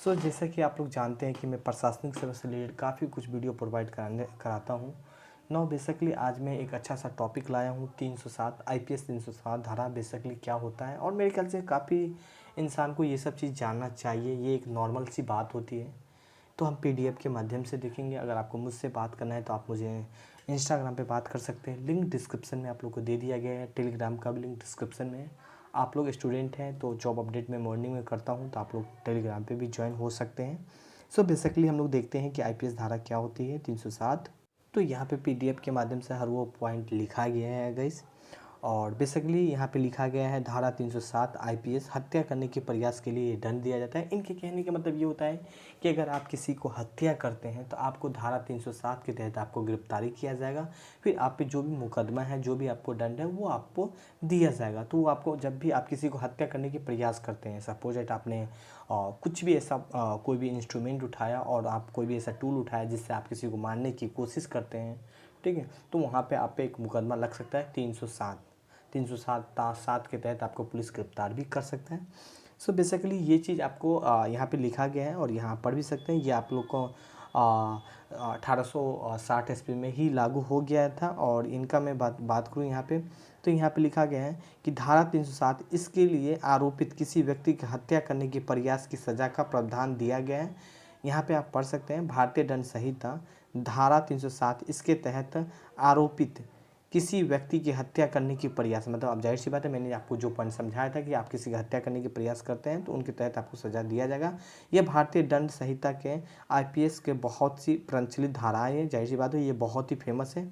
जैसा कि आप लोग जानते हैं कि मैं प्रशासनिक सेवा से रिलेटेड काफ़ी कुछ वीडियो प्रोवाइड कराता हूँ। बेसिकली आज मैं एक अच्छा सा टॉपिक लाया हूँ 307 आईपीएस 307 धारा बेसिकली क्या होता है, और मेरे ख्याल से काफ़ी इंसान को ये सब चीज़ जानना चाहिए। ये एक नॉर्मल सी बात होती है। तो हम पीडीएफ के माध्यम से देखेंगे। अगर आपको मुझसे बात करना है तो आप मुझे इंस्टाग्राम पे बात कर सकते हैं, लिंक डिस्क्रिप्शन में आप लोग को दे दिया गया है। टेलीग्राम का भी लिंक डिस्क्रिप्शन में है। आप लोग स्टूडेंट हैं तो जॉब अपडेट मैं मॉर्निंग में करता हूं, तो आप लोग टेलीग्राम पे भी ज्वाइन हो सकते हैं। बेसिकली हम लोग देखते हैं कि आईपीएस धारा क्या होती है 307। तो यहाँ पे पीडीएफ के माध्यम से हर वो पॉइंट लिखा गया है गाइस। और बेसिकली यहाँ पे लिखा गया है धारा 307 आईपीएस हत्या करने के प्रयास के लिए दंड दिया जाता है। इनके कहने का मतलब ये होता है कि अगर आप किसी को हत्या करते हैं तो आपको धारा 307 के तहत आपको गिरफ्तारी किया जाएगा। फिर आप पे जो भी मुकदमा है, जो भी आपको दंड है, वो आपको दिया जाएगा। तो वो आपको जब भी आप किसी को हत्या करने के प्रयास करते हैं, सपोज एट आपने कुछ भी ऐसा कोई भी इंस्ट्रूमेंट उठाया और आप कोई भी ऐसा टूल उठाया जिससे आप किसी को मारने की कोशिश करते हैं, ठीक है, तो वहाँ पे आप पे एक मुकदमा लग सकता है 307 के तहत आपको पुलिस गिरफ्तार भी कर सकता है। बेसिकली ये चीज़ आपको यहाँ पे लिखा गया है और यहाँ पढ़ भी सकते हैं। ये आप लोग को 1860 ईस्वी में ही लागू हो गया था। और इनका मैं बात करूँ यहाँ पे, तो यहाँ पे लिखा गया है कि धारा 307 इसके लिए आरोपित किसी व्यक्ति की हत्या करने के प्रयास की सज़ा का प्रावधान दिया गया है। यहाँ पे आप पढ़ सकते हैं भारतीय दंड संहिता धारा 307 इसके तहत आरोपित किसी व्यक्ति की हत्या करने की प्रयास, मतलब अब जाहिर सी बात है, मैंने आपको जो पॉइंट समझाया था कि आप किसी की हत्या करने की प्रयास करते हैं तो उनके तहत आपको सज़ा दिया जाएगा। यह भारतीय दंड संहिता के आईपीएस के बहुत सी प्रचलित धाराएं हैं। जाहिर सी बात है, ये बहुत ही फेमस है,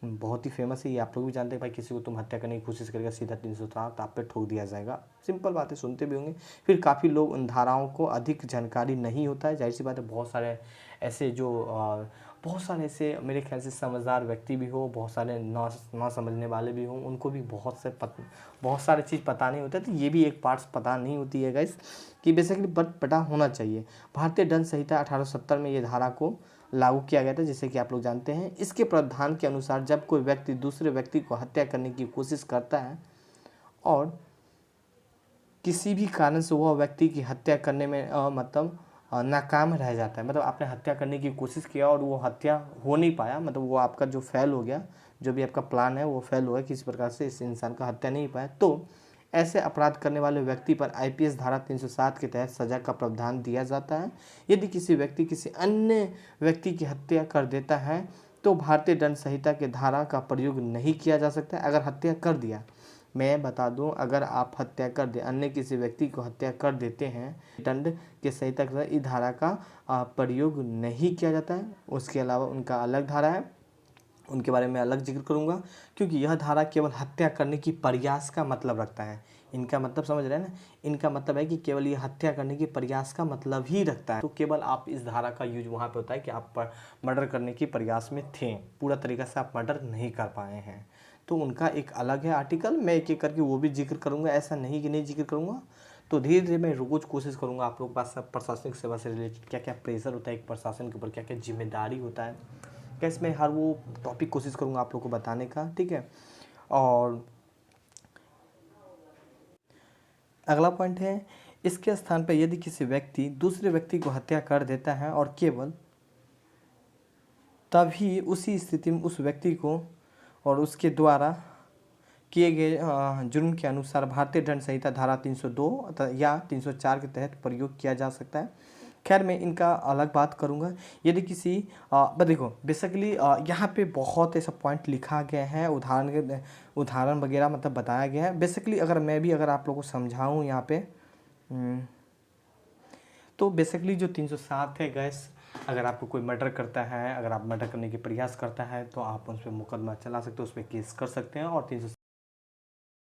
बहुत ही फेमस है। ये आप लोग भी जानते हैं भाई, किसी को तुम हत्या करने की कोशिश करेगा सीधा 307 आप पे ठोक दिया जाएगा। सिंपल बात है, सुनते भी होंगे। फिर काफ़ी लोग उन धाराओं को अधिक जानकारी नहीं होता है। जाहिर सी बात है, बहुत सारे ऐसे मेरे ख्याल से समझदार व्यक्ति भी हो, बहुत सारे ना समझने वाले भी हों, उनको भी बहुत सारे चीज़ पता नहीं होता है। तो ये भी एक पार्ट्स पता नहीं होती है गाइस, कि बेसिकली पता होना चाहिए। भारतीय दंड संहिता 1870 में ये धारा को लागू किया गया था, जैसे कि आप लोग जानते हैं। इसके प्रावधान के अनुसार जब कोई व्यक्ति दूसरे व्यक्ति को हत्या करने की कोशिश करता है और किसी भी कारण से वह व्यक्ति की हत्या करने में नाकाम रह जाता है, मतलब आपने हत्या करने की कोशिश किया और वो हत्या हो नहीं पाया, मतलब वो आपका जो फेल हो गया, जो भी आपका प्लान है वो फेल हो गया, किसी प्रकार से इस इंसान का हत्या नहीं पाया, तो ऐसे अपराध करने वाले व्यक्ति पर आईपीएस धारा 307 के तहत सजा का प्रावधान दिया जाता है। यदि किसी व्यक्ति किसी अन्य व्यक्ति की हत्या कर देता है तो भारतीय दंड संहिता के धारा का प्रयोग नहीं किया जा सकता। अगर हत्या कर दिया, मैं बता दूं, अगर आप हत्या कर दे, अन्य किसी व्यक्ति को हत्या कर देते हैं, दंड के संहिता के इस धारा का प्रयोग नहीं किया जाता है। उसके अलावा उनका अलग धारा है, उनके बारे में अलग जिक्र करूंगा, क्योंकि यह धारा केवल हत्या करने की प्रयास का मतलब रखता है। इनका मतलब समझ रहे हैं ना, इनका मतलब है कि केवल ये हत्या करने की प्रयास का मतलब ही रखता है। तो केवल आप इस धारा का यूज वहाँ पे होता है कि आप मर्डर करने की प्रयास में थे, पूरा तरीका से आप मर्डर नहीं कर पाए हैं, तो उनका एक अलग है आर्टिकल। मैं एक एक करके वो भी जिक्र करूँगा, ऐसा नहीं कि नहीं जिक्र करूँगा। तो धीरे धीरे मैं रोज़ कोशिश करूँगा आप लोगों के पास प्रशासनिक सेवा से रिलेटेड क्या क्या प्रेशर होता है एक प्रशासन के ऊपर, क्या क्या जिम्मेदारी होता है, कैसे मैं हर वो टॉपिक कोशिश करूँगा आप लोग को बताने का, ठीक है। और अगला पॉइंट है, इसके स्थान पर यदि किसी व्यक्ति दूसरे व्यक्ति को हत्या कर देता है और केवल तभी उसी स्थिति में उस व्यक्ति को और उसके द्वारा किए गए जुर्म के अनुसार भारतीय दंड संहिता धारा 302 या 304 के तहत प्रयोग किया जा सकता है। खैर मैं इनका अलग बात करूंगा। यदि किसी देखो बेसिकली यहाँ पे बहुत ऐसा पॉइंट लिखा गया है, उदाहरण वगैरह मतलब बताया गया है। बेसिकली अगर आप लोगों को समझाऊँ यहाँ पे, तो बेसिकली जो 307 है गैस, अगर आपको कोई मर्डर करता है, अगर आप मर्डर करने की प्रयास करता है तो आप उस पर मुकदमा चला सकते हो, उस पर केस कर सकते हैं। और 307